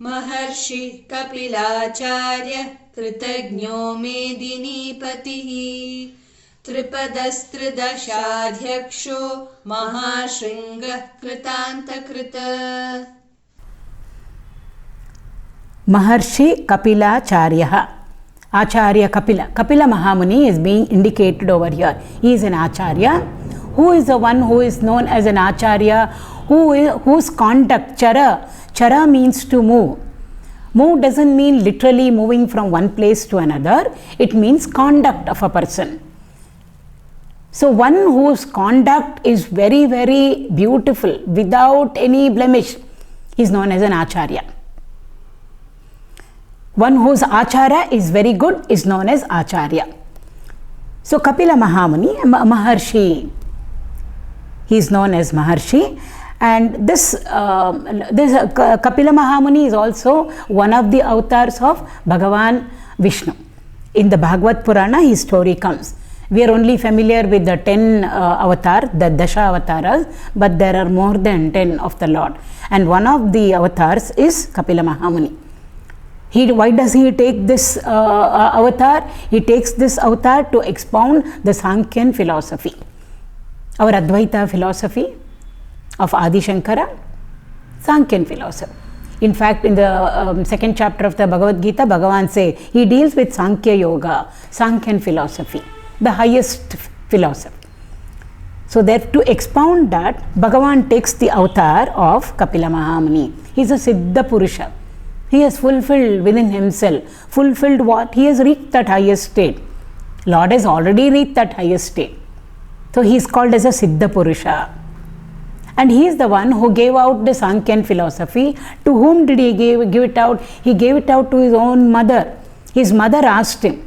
maharshi kapilāchāryaḥ kṛtajñō mēdinīpatiḥ tripadastridaśādhyakṣō mahāśṛṅgaḥ kṛtāntakṛt. Maharshi kapilāchāryaḥ. Acharya Kapila. Kapila Mahamuni is being indicated over here. He is an Acharya. Who is the one who is known as an Acharya? Whose conduct, chara. Chara means to move. Move doesn't mean literally moving from one place to another. It means conduct of a person. So one whose conduct is very, very beautiful, without any blemish, is known as an Acharya. One whose achara is very good is known as Acharya. So Kapila Mahamuni, Maharshi, he is known as Maharshi. And this Kapila Mahamuni is also one of the avatars of Bhagavan Vishnu. In the Bhagavad Purana, his story comes. We are only familiar with the 10 avatars, the Dasha avatars, but there are more than 10 of the Lord. And one of the avatars is Kapila Mahamuni. Why does he take this avatar? He takes this avatar to expound the Sankhyan philosophy, our Advaita philosophy of Adi Shankara, Sankhyan philosophy. In fact, in the second chapter of the Bhagavad Gita, Bhagavan says he deals with Sankhya Yoga, Sankhyan philosophy, the highest philosophy. So that to expound that, Bhagavan takes the avatar of Kapila Mahamuni. He is a Siddha Purusha. He has fulfilled within himself. Fulfilled what? He has reached that highest state. Lord has already reached that highest state. So he is called as a Siddha Purusha. And he is the one who gave out the Sankhyan philosophy. To whom did he give it out? He gave it out to his own mother. His mother asked him.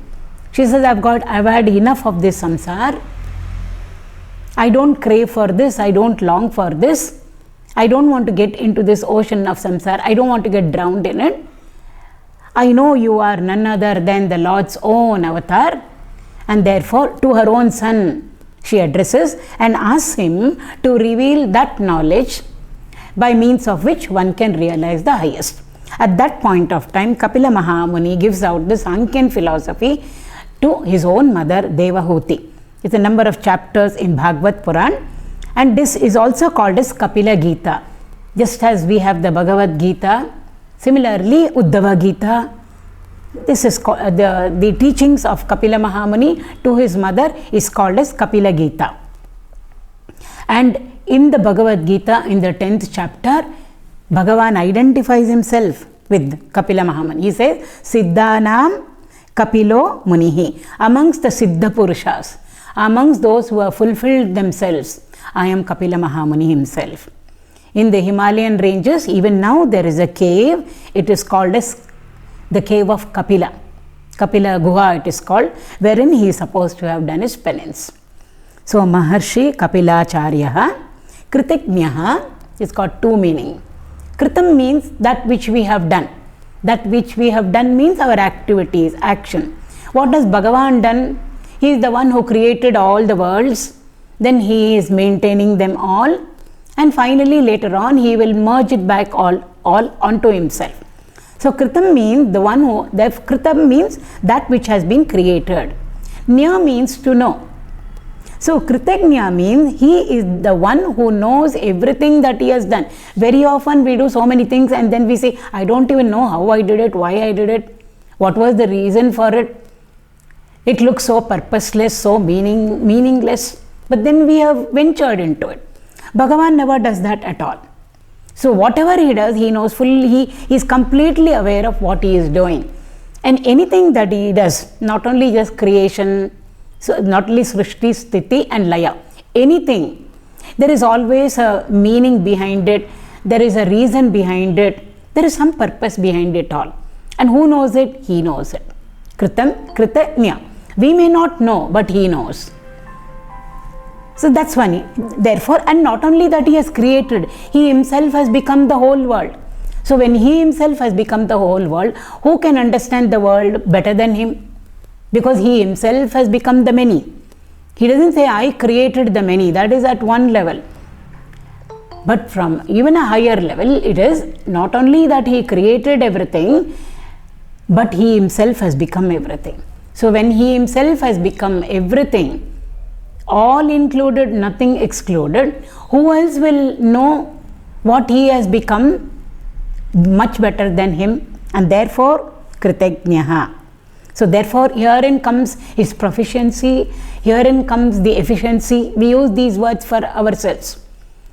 She says, I've had enough of this samsar. I don't crave for this. I don't long for this. I don't want to get into this ocean of samsara. I don't want to get drowned in it. I know you are none other than the Lord's own avatar, and therefore to her own son she addresses and asks him to reveal that knowledge by means of which one can realize the highest. At that point of time, Kapila Mahamuni gives out the Sankhyan philosophy to his own mother Devahuti. It's a number of chapters in Bhagavad Puran. And this is also called as Kapila Gita. Just as we have the Bhagavad Gita, similarly Uddhava Gita. This is the teachings of Kapila Mahamuni to his mother is called as Kapila Gita. And in the Bhagavad Gita, in the 10th chapter, Bhagavan identifies himself with Kapila Mahamuni. He says, Siddhanam Kapilo Munihi. Amongst the Siddha Purushas, amongst those who have fulfilled themselves, I am Kapila Mahamuni himself. In the Himalayan ranges, even now there is a cave. It is called as the cave of Kapila. Kapila Guha it is called, wherein he is supposed to have done his penance. So Maharshi kapilāchāryaḥ, kṛtajñāḥ is got two meanings. Kritam means that which we have done. That which we have done means our activities, action. What has Bhagavan done? He is the one who created all the worlds. Then he is maintaining them all, and finally later on he will merge it back all onto himself. So Kritam means Kritam means that which has been created. Nya means to know. So Kṛtajñā means he is the one who knows everything that he has done. Very often we do so many things and then we say, I don't even know how I did it, why I did it, what was the reason for it. It looks so purposeless, so meaningless. But then we have ventured into it. Bhagavan never does that at all. So whatever he does, he knows fully, he is completely aware of what he is doing. And anything that he does, not only just creation, so not only Srishti, Sthiti and Laya, anything, there is always a meaning behind it, there is a reason behind it, there is some purpose behind it all. And who knows it? He knows it. Kṛtajñā. We may not know, but he knows. So that's funny. Therefore, and not only that he has created, he himself has become the whole world. So when he himself has become the whole world, who can understand the world better than him? Because he himself has become the many. He doesn't say, I created the many. That is at one level. But from even a higher level, it is not only that he created everything, but he himself has become everything. So when he himself has become everything, all included, nothing excluded, who else will know what he has become much better than him? And therefore, kṛtajñāh. So therefore, herein comes his proficiency, herein comes the efficiency. We use these words for ourselves.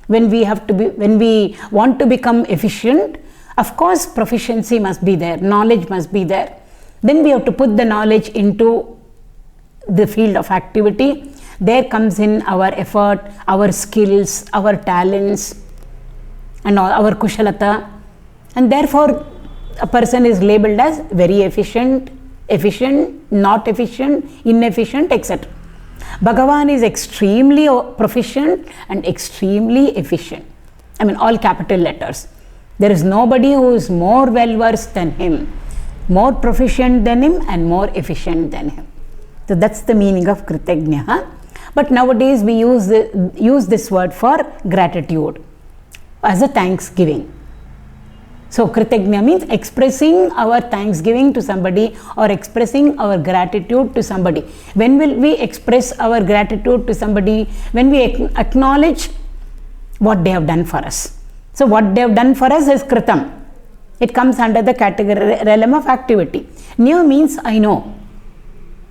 When we want to become efficient, of course proficiency must be there, knowledge must be there. Then we have to put the knowledge into the field of activity. There comes in our effort, our skills, our talents, and our kushalata. And therefore, a person is labeled as very efficient, not efficient, inefficient, etc. Bhagavan is extremely proficient and extremely efficient. I mean, all capital letters. There is nobody who is more well versed than him, more proficient than him, and more efficient than him. So that's the meaning of kṛtajñāh. But nowadays we use this word for gratitude as a thanksgiving. So kṛtajñāh means expressing our thanksgiving to somebody or expressing our gratitude to somebody. When will we express our gratitude to somebody? When we acknowledge what they have done for us. So what they have done for us is kritam. It comes under the category realm of activity. Nyo means I know.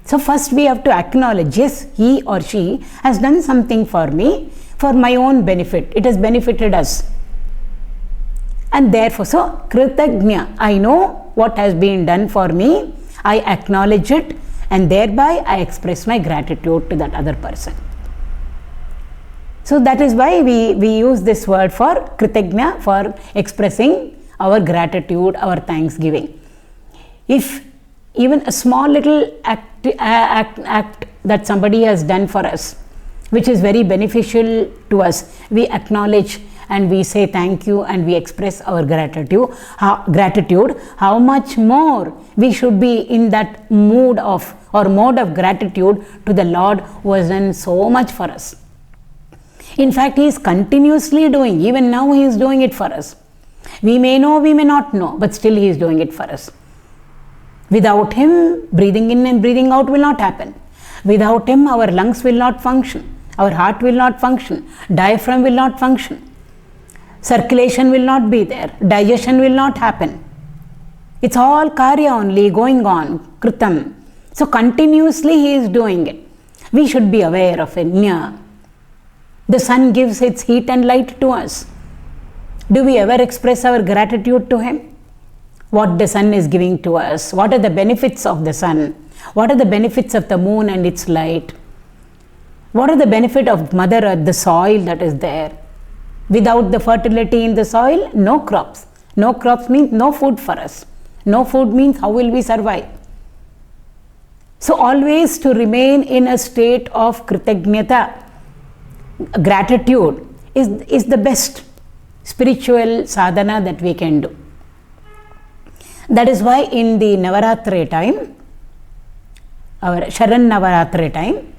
So first we have to acknowledge, yes, he or she has done something for me for my own benefit. It has benefited us. And therefore, so kṛtajñāh, I know what has been done for me, I acknowledge it, and thereby I express my gratitude to that other person. So that is why we use this word for kṛtajñāh, for expressing our gratitude, our thanksgiving. If even a small little act that somebody has done for us, which is very beneficial to us, we acknowledge and we say thank you and we express our gratitude, how much more we should be in that mode of gratitude to the Lord who has done so much for us. In fact, he is continuously doing, even now he is doing it for us. We may know, we may not know, but still he is doing it for us. Without him, breathing in and breathing out will not happen. Without him, our lungs will not function, our heart will not function, diaphragm will not function. Circulation will not be there, digestion will not happen. It's all karya only going on, kritam. So continuously he is doing it. We should be aware of it. The sun gives its heat and light to us. Do we ever express our gratitude to him? What the sun is giving to us? What are the benefits of the sun? What are the benefits of the moon and its light? What are the benefit of Mother Earth, the soil that is there? Without the fertility in the soil, no crops. No crops means no food for us. No food means how will we survive? So always to remain in a state of kṛtajñāta, gratitude is the best spiritual sadhana that we can do. That is why in the Navaratri time, our Sharan Navaratri time,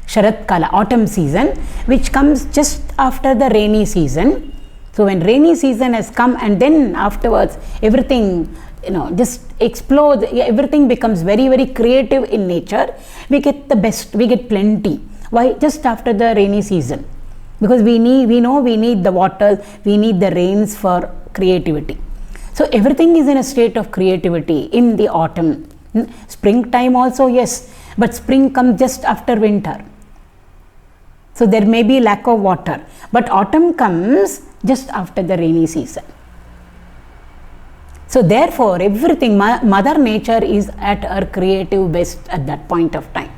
Sharat Kala, autumn season, which comes just after the rainy season. So when rainy season has come and then afterwards everything just explodes, everything becomes very, very creative in nature. We get the best, we get plenty. Why? Just after the rainy season. Because we know we need the water, we need the rains for creativity. So everything is in a state of creativity in the autumn. Springtime also, yes, but spring comes just after winter. So there may be lack of water, but autumn comes just after the rainy season. So therefore everything, Mother Nature is at her creative best at that point of time.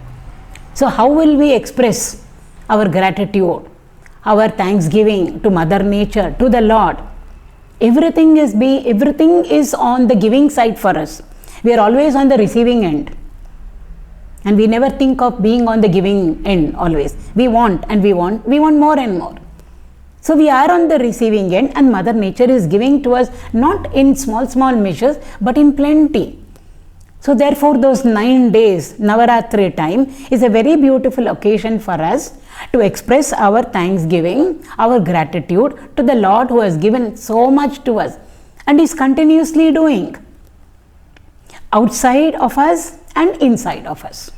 So how will we express our gratitude, our thanksgiving to Mother Nature, to the Lord? Everything is on the giving side for us. We are always on the receiving end. And we never think of being on the giving end always. We want more and more. So we are on the receiving end and Mother Nature is giving to us not in small measures but in plenty. So therefore those 9 days, Navaratri time, is a very beautiful occasion for us to express our thanksgiving, our gratitude to the Lord who has given so much to us and is continuously doing outside of us and inside of us.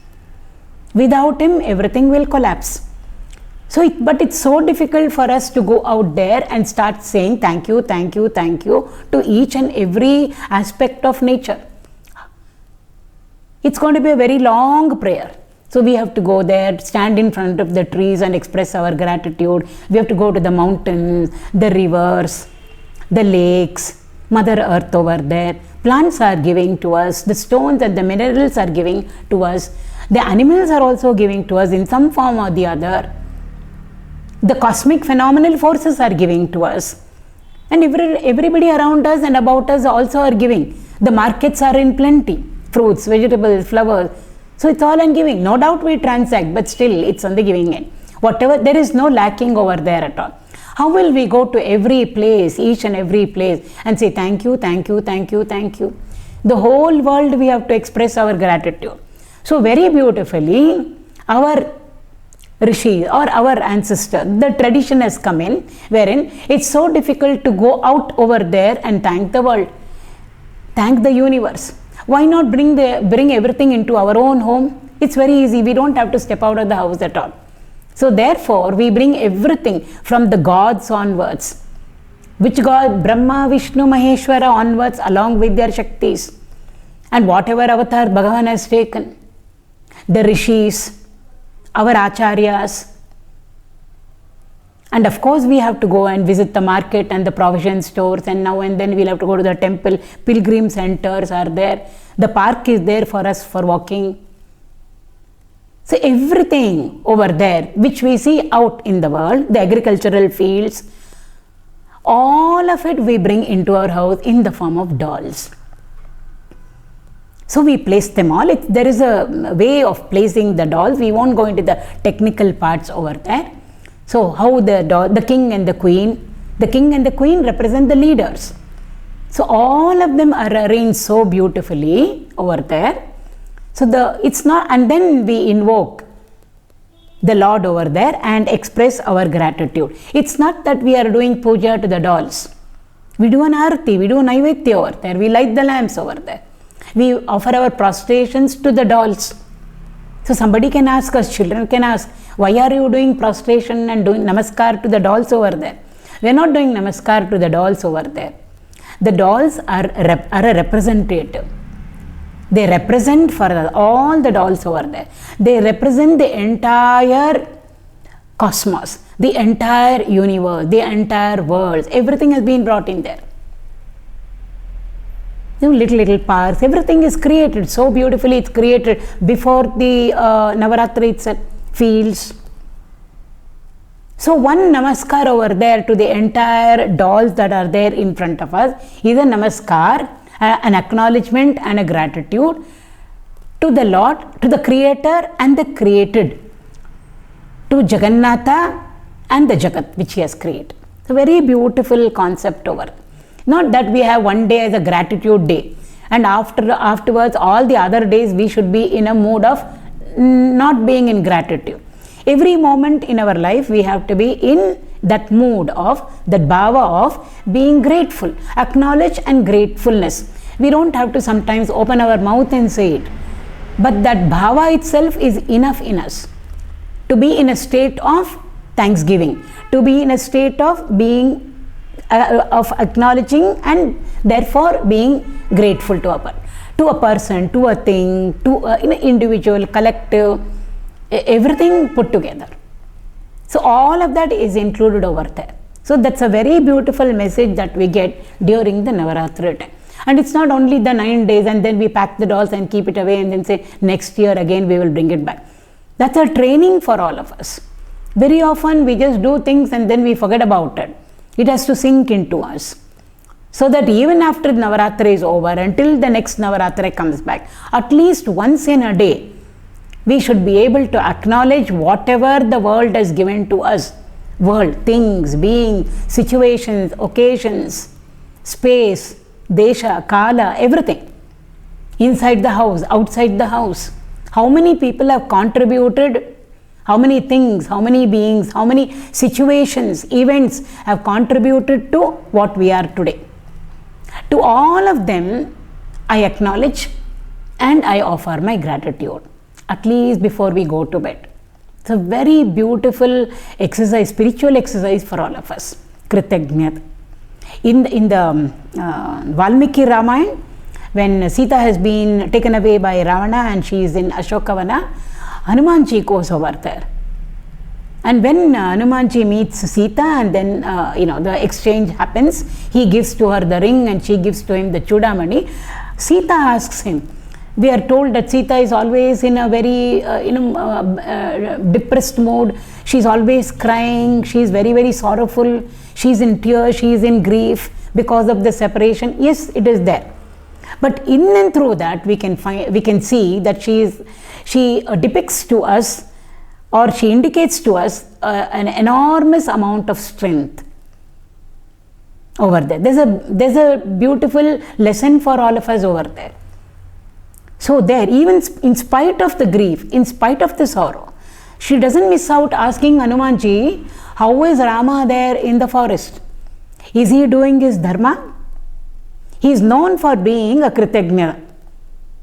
Without Him, everything will collapse. But it's so difficult for us to go out there and start saying thank you, thank you, thank you to each and every aspect of nature. It's going to be a very long prayer. So we have to go there, stand in front of the trees and express our gratitude. We have to go to the mountains, the rivers, the lakes, Mother Earth over there. Plants are giving to us, the stones and the minerals are giving to us. The animals are also giving to us in some form or the other. The cosmic phenomenal forces are giving to us. And everybody around us and about us also are giving. The markets are in plenty. Fruits, vegetables, flowers. So it's all on giving. No doubt we transact, but still it's on the giving end. Whatever, there is no lacking over there at all. How will we go to every place, each and every place, and say thank you, thank you, thank you, thank you? The whole world we have to express our gratitude. So very beautifully, our Rishi or our ancestor, the tradition has come in, wherein it's so difficult to go out over there and thank the world, thank the universe. Why not bring everything into our own home? It's very easy. We don't have to step out of the house at all. So therefore, we bring everything from the gods onwards. Which god? Brahma, Vishnu, Maheshwara onwards, along with their Shaktis. And whatever avatar Bhagavan has taken. The Rishis, our Acharyas. And of course, we have to go and visit the market and the provision stores, and now and then we'll have to go to the temple. Pilgrim centers are there. The park is there for us for walking. So everything over there which we see out in the world, the agricultural fields, all of it we bring into our house in the form of dolls. So we place them all. There is a way of placing the dolls. We won't go into the technical parts over there. So how the king and the queen represent the leaders. So all of them are arranged so beautifully over there. So it's not, and then we invoke the Lord over there and express our gratitude. It's not that we are doing puja to the dolls. We do an arati, we do an naivedya over there, we light the lamps over there. We offer our prostrations to the dolls. So somebody can ask us, children can ask, why are you doing prostration and doing namaskar to the dolls over there? We are not doing namaskar to the dolls over there. The dolls are a representative. They represent for all the dolls over there. They represent the entire cosmos, the entire universe, the entire world. Everything has been brought in there. Little parks, everything is created so beautifully. It's created before the Navaratri itself, fields. So one namaskar over there to the entire dolls that are there in front of us is a namaskar, an acknowledgement and a gratitude to the Lord, to the Creator and the created, to Jagannatha and the Jagat which He has created. It's a very beautiful concept over. Not that we have one day as a gratitude day and afterwards all the other days we should be in a mood of not being in gratitude. Every moment in our life we have to be in that mood of, that bhava of being grateful, acknowledge and gratefulness. We don't have to sometimes open our mouth and say it, but that bhava itself is enough in us to be in a state of thanksgiving, to be in a state of being of acknowledging and therefore being grateful to a person, to a thing, to an individual, collective, everything put together. So all of that is included over there. So that's a very beautiful message that we get during the Navaratri time. And it's not only the 9 days and then we pack the dolls and keep it away and then say next year again we will bring it back. That's a training for all of us. Very often we just do things and then we forget about it. It has to sink into us. So that even after Navaratri is over, until the next Navaratri comes back, at least once in a day, we should be able to acknowledge whatever the world has given to us. World, things, beings, situations, occasions, space, desha, kala, everything. inside the house, outside the house. How many people have contributed, how many things, how many beings, how many situations, events have contributed to what we are today. To all of them, I acknowledge and I offer my gratitude, at least before we go to bed. It's a very beautiful exercise, spiritual exercise for all of us. Kṛtajñō. In the Valmiki Ramayana, when Sita has been taken away by Ravana and she is in Ashokavana, Hanumanji goes over there. And when Hanumanji meets Sita and then the exchange happens, he gives to her the ring and she gives to him the Chudamani. Sita asks him, we are told that Sita is always in a very depressed mood. She is always crying. She is very, very sorrowful. She is in tears. She is in grief because of the separation. Yes, it is there. But in and through that, we can see that she depicts to us, or she indicates to us an enormous amount of strength over there. There's a beautiful lesson for all of us over there. So there, even in spite of the grief, in spite of the sorrow, she doesn't miss out asking Hanumanji, how is Rama there in the forest? Is he doing his dharma? He is known for being a kṛtajñō.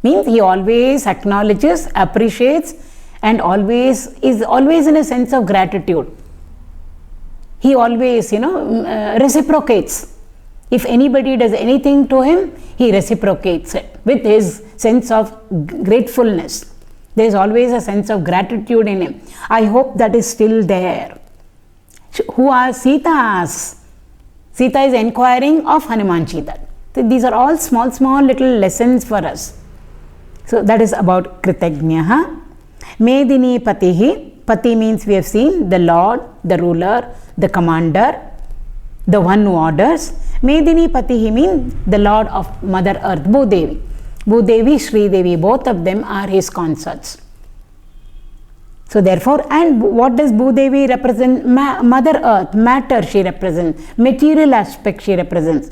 Means he always acknowledges, appreciates, and is always in a sense of gratitude. He always, reciprocates. If anybody does anything to him, he reciprocates it with his sense of gratefulness. There is always a sense of gratitude in him. I hope that is still there. Who asks? Sita asks. Sita is inquiring of Hanumanji that. These are all small little lessons for us. So that is about kṛtajñāh. mēdinīpatiḥ. Pati means we have seen the Lord, the ruler, the commander, the one who orders. mēdinīpatiḥ means the Lord of Mother Earth, Bhudevi. Bhudevi, Sri Devi, both of them are his consorts. So therefore, and what does Bhudevi represent? Mother Earth, matter she represents, material aspect she represents.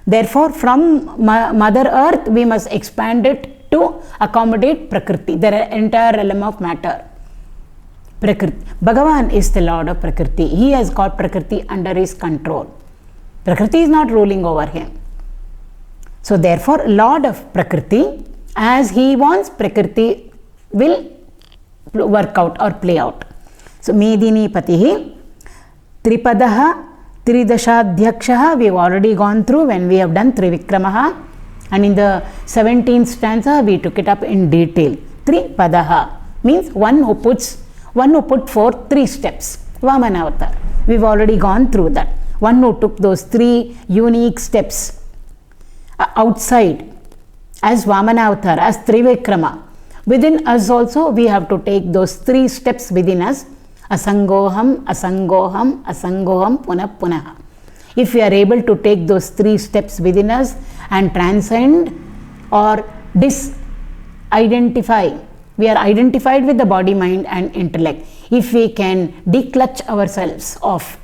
Therefore, from Mother Earth, we must expand it to accommodate Prakriti, the entire realm of matter. Prakriti. Bhagavan is the Lord of Prakriti. He has got Prakriti under his control. Prakriti is not ruling over him. So therefore, Lord of Prakriti, as he wants, Prakriti will work out or play out. So, mēdinīpatiḥ, tripadastridaśādhyakṣō. We have already gone through when we have done Trivikramaha, and in the 17th stanza we took it up in detail. Tripadaha means one who put forth 3 steps. Vamana avatar. We have already gone through that. One who took those 3 unique steps outside as Vamana avatar, as Trivikrama. Within us also we have to take those 3 steps within us. Asangoham, asangoham, asangoham, punah punah. If we are able to take those 3 steps within us and transcend or disidentify, we are identified with the body, mind and intellect. If we can declutch ourselves off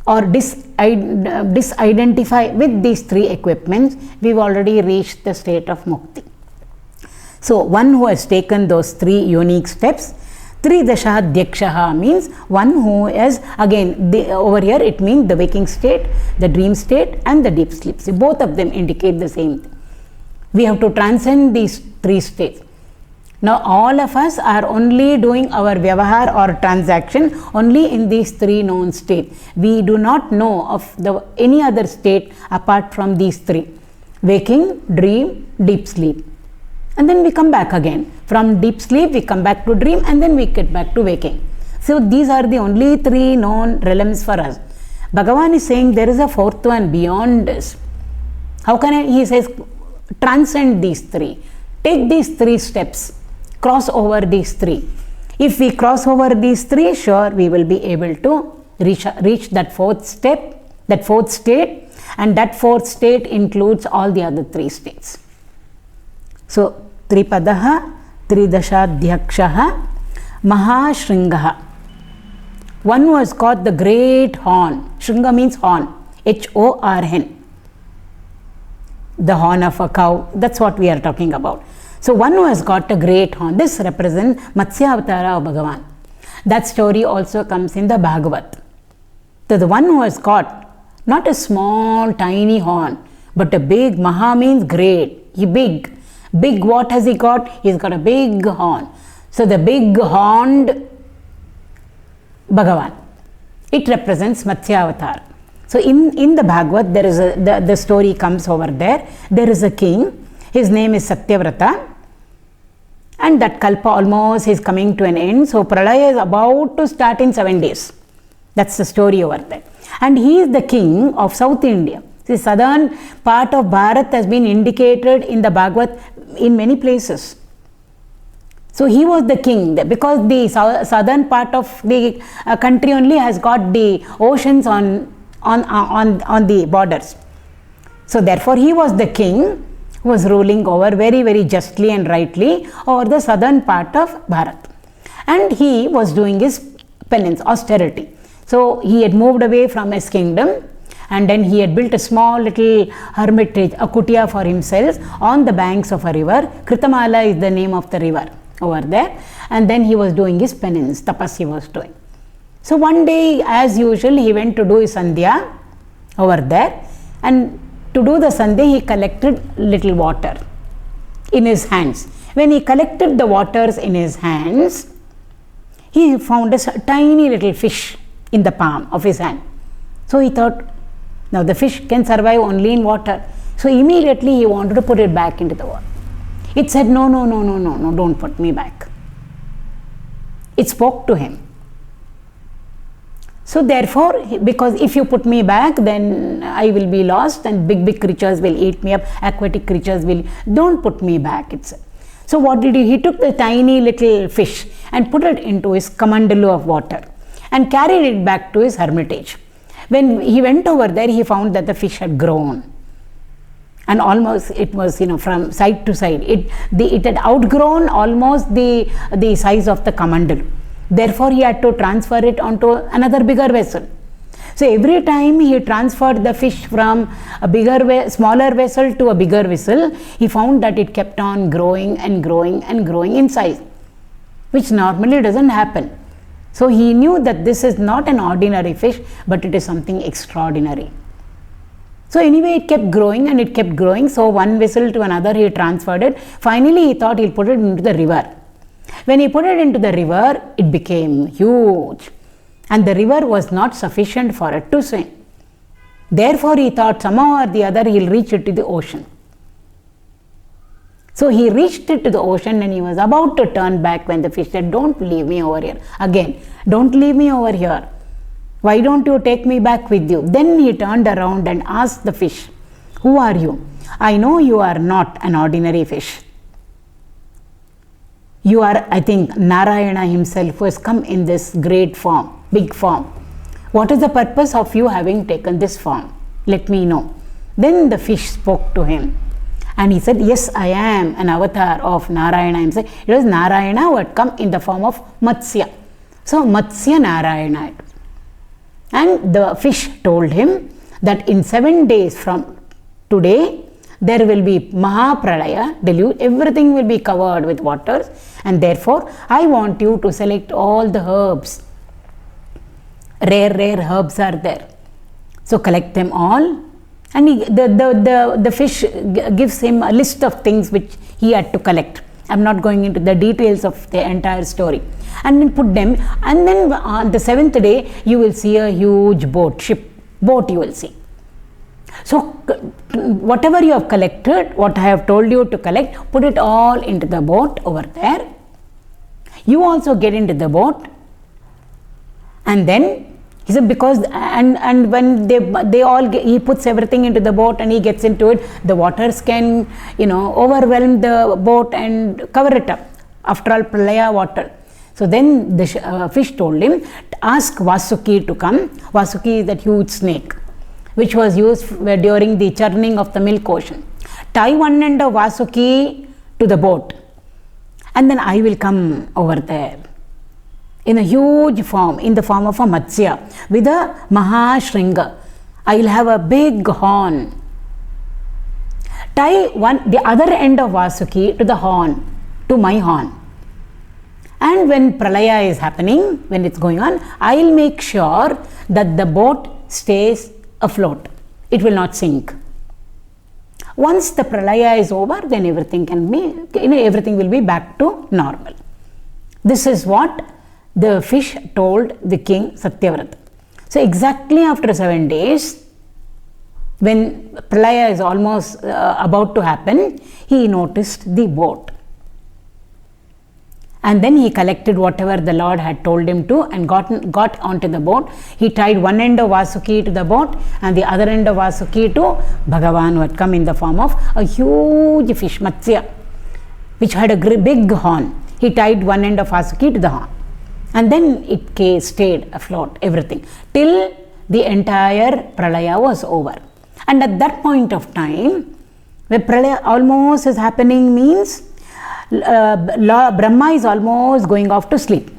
or disidentify with these 3 equipments, we've already reached the state of mukti. So one who has taken those 3 unique steps. Tripadastridaśādhyakṣō means one who is, again over here it means the waking state, the dream state and the deep sleep. So both of them indicate the same thing. We have to transcend these 3 states. Now all of us are only doing our vyavahar or transaction only in these 3 known states. We do not know of any other state apart from these 3. Waking, dream, deep sleep. And then we come back again. From deep sleep we come back to dream and then we get back to waking. So these are the only 3 known realms for us. Bhagavan is saying there is a 4th one beyond this. How can he says transcend these 3. Take these 3 steps. Cross over these 3. If we cross over these 3, sure we will be able to reach that 4th step, that 4th state, and that 4th state includes all the other 3 states. So Tripadaha, Tridaśādhyakṣō, maharṣṛṅgaḥ. One who has got the great horn. Shringa means horn. H-O-R-N. the horn of a cow. That's what we are talking about. So one who has got a great horn, this represents Matsya Avatara of Bhagavan. That story also comes in the Bhagavat. So the one who has got not a small tiny horn, but a big, Maha means great, he big. Big, what has he got? He's got a big horn. So the big horned Bhagavan, it represents Matsya Avatar. So in the Bhagavat, there is the story comes over there. There is a king, his name is Satyavrata, and that kalpa almost is coming to an end. So Pralaya is about to start in 7 days. That's the story over there. And he is the king of South India. The southern part of Bharat has been indicated in the Bhagavat in many places. So he was the king because the southern part of the country only has got the oceans on the borders. So therefore he was the king who was ruling over very, very justly and rightly over the southern part of Bharat. And he was doing his penance, austerity. So he had moved away from his kingdom, and then he had built a small little hermitage, a kutia for himself on the banks of a river. Kritamala is the name of the river over there. And then he was doing his penance, tapas he was doing. So one day, as usual, he went to do his sandhya over there, and to do the sandhya, he collected little water in his hands. When he collected the waters in his hands, he found a tiny little fish in the palm of his hand. So he thought, now the fish can survive only in water. So immediately he wanted to put it back into the water. It said, no, don't put me back. It spoke to him. So therefore, because if you put me back, then I will be lost and big creatures will eat me up, aquatic creatures will, don't put me back, it said. So what did he? He took the tiny little fish and put it into his kamandalu of water and carried it back to his hermitage. When he went over there, he found that the fish had grown. And almost it was, from side to side. It had outgrown almost the size of the kamandalu. Therefore, he had to transfer it onto another bigger vessel. So every time he transferred the fish from a smaller vessel to a bigger vessel, he found that it kept on growing and growing and growing in size, which normally doesn't happen. So he knew that this is not an ordinary fish, but it is something extraordinary. So anyway, it kept growing and it kept growing. So one vessel to another, he transferred it. Finally, he thought he'll put it into the river. When he put it into the river, it became huge. And the river was not sufficient for it to swim. Therefore, he thought somehow or the other he'll reach it to the ocean. So he reached it to the ocean and he was about to turn back when the fish said, don't leave me over here. Again, don't leave me over here. Why don't you take me back with you? Then he turned around and asked the fish, who are you? I know you are not an ordinary fish. You are, I think, Narayana himself who has come in this great form, big form. What is the purpose of you having taken this form? Let me know. Then the fish spoke to him. And he said, yes, I am an avatar of Narayana himself. It was Narayana who had come in the form of Matsya. So Matsya Narayana. And the fish told him that in 7 days from today, there will be Mahapralaya, deluge, everything will be covered with waters, and therefore I want you to select all the herbs. Rare herbs are there. So collect them all. And the fish gives him a list of things which he had to collect. I'm not going into the details of the entire story. And then put them, and then on the 7th day, you will see a huge boat you will see. So whatever you have collected, what I have told you to collect, put it all into the boat over there. You also get into the boat, and then he said, because and when they all get, he puts everything into the boat and he gets into it, the waters can overwhelm the boat and cover it up. After all, pralaya water. So then the fish told him, ask Vasuki to come. Vasuki is that huge snake which was used during the churning of the milk ocean. Tie one end of Vasuki to the boat, and then I will come over there in a huge form, in the form of a Matsya, with a maharṣṛṅgaḥ. I will have a big horn. tie the other end of Vasuki to the horn, to my horn. And when pralaya is happening, when it's going on, I will make sure that the boat stays afloat. It will not sink. Once the pralaya is over, then everything will be back to normal. This is what the fish told the king Satyavrata. So exactly after 7 days, when pralaya is almost about to happen, he noticed the boat. And then he collected whatever the Lord had told him to and got onto the boat. He tied one end of Vasuki to the boat and the other end of Vasuki to Bhagavan, who had come in the form of a huge fish, Matsya, which had a big horn. He tied one end of Vasuki to the horn. And then it stayed afloat, everything, till the entire pralaya was over. And at that point of time, when pralaya almost is happening, means Brahma is almost going off to sleep.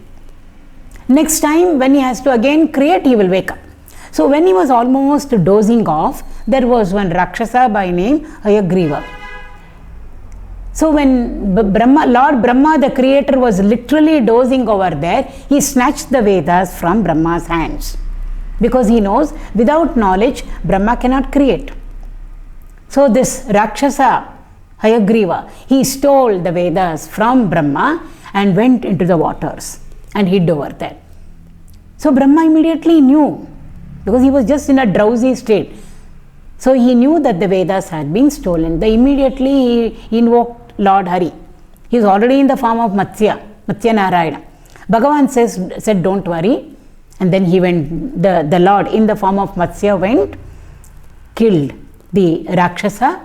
Next time when he has to again create, he will wake up. So when he was almost dozing off, there was one Rakshasa by name Hayagriva. So when Lord Brahma, the creator, was literally dozing over there, he snatched the Vedas from Brahma's hands. Because he knows without knowledge, Brahma cannot create. So this Rakshasa Hayagriva, he stole the Vedas from Brahma and went into the waters and hid over there. So Brahma immediately knew, because he was just in a drowsy state. So he knew that the Vedas had been stolen. Immediately he invoked Lord Hari. He is already in the form of Matsya Narayana. Bhagavan said don't worry. And then he went, the Lord in the form of Matsya went, killed the Rakshasa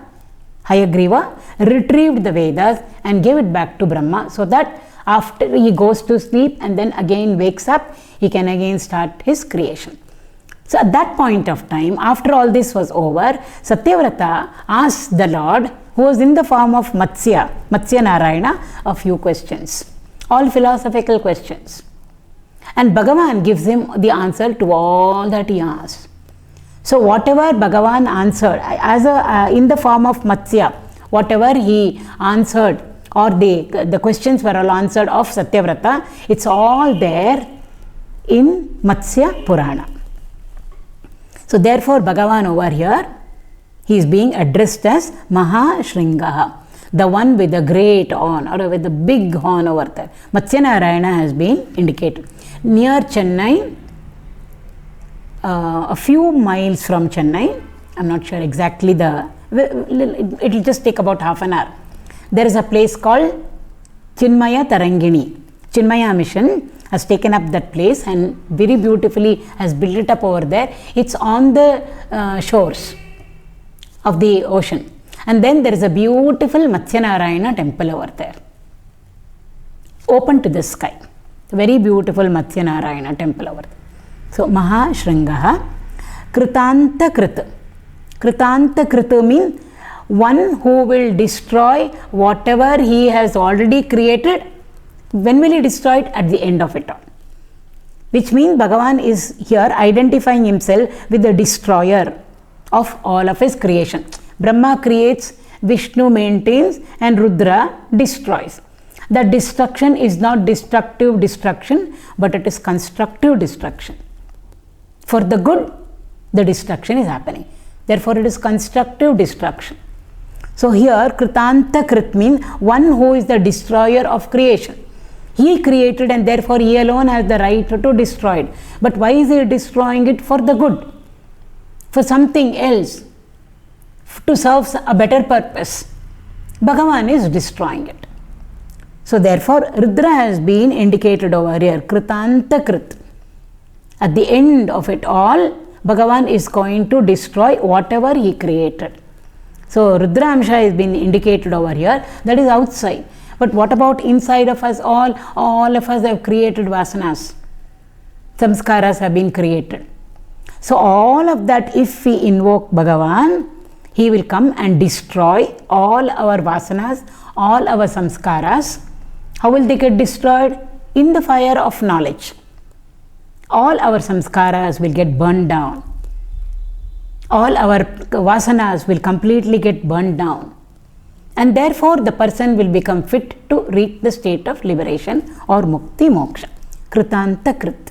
Hayagriva, retrieved the Vedas and gave it back to Brahma, so that after he goes to sleep and then again wakes up, he can again start his creation. So at that point of time, after all this was over, Satyavrata asked the Lord, who was in the form of Matsya Narayana, a few questions, all philosophical questions. And Bhagavan gives him the answer to all that he asked. So whatever Bhagavan answered, in the form of Matsya, whatever he answered, or the questions were all answered of Satyavrata, it's all there in Matsya Purana. So therefore Bhagavan over here, he is being addressed as maharṣṛṅgaḥ, the one with the great horn, or with the big horn over there. Matsya Narayana has been indicated. Near Chennai, a few miles from Chennai, I'm not sure exactly it will just take about half an hour. There is a place called Chinmaya Chinmaya Mission has taken up that place and very beautifully has built it up over there. It's on the shores of the ocean. And then there is a beautiful Matsya Narayana temple over there, open to the sky. Very beautiful Matsya Narayana temple over there. So maharṣṛṅgaḥ, kṛtāntakṛt. Kṛtāntakṛt means one who will destroy whatever he has already created. When will he destroy it? At the end of it all. Which means Bhagavan is here identifying himself with the destroyer of all of his creation. Brahma creates, Vishnu maintains, and Rudra destroys. The destruction is not destructive destruction, but it is constructive destruction. For the good, the destruction is happening. Therefore, it is constructive destruction. So here, kṛtāntakṛt means one who is the destroyer of creation. He created and therefore he alone has the right to destroy it. But why is he destroying it? For the good, for something else, to serve a better purpose. Bhagavan is destroying it. So therefore, Rudra has been indicated over here, kṛtāntakṛt. At the end of it all, Bhagavan is going to destroy whatever he created. So Rudra Amsha has been indicated over here, that is outside. But what about inside of us all? All of us have created vasanas. Samskaras have been created. So all of that, if we invoke Bhagavan, he will come and destroy all our vasanas, all our samskaras. How will they get destroyed? In the fire of knowledge. All our samskaras will get burned down. All our vasanas will completely get burned down and therefore the person will become fit to reach the state of liberation or mukti moksha. Kṛtāntakṛt.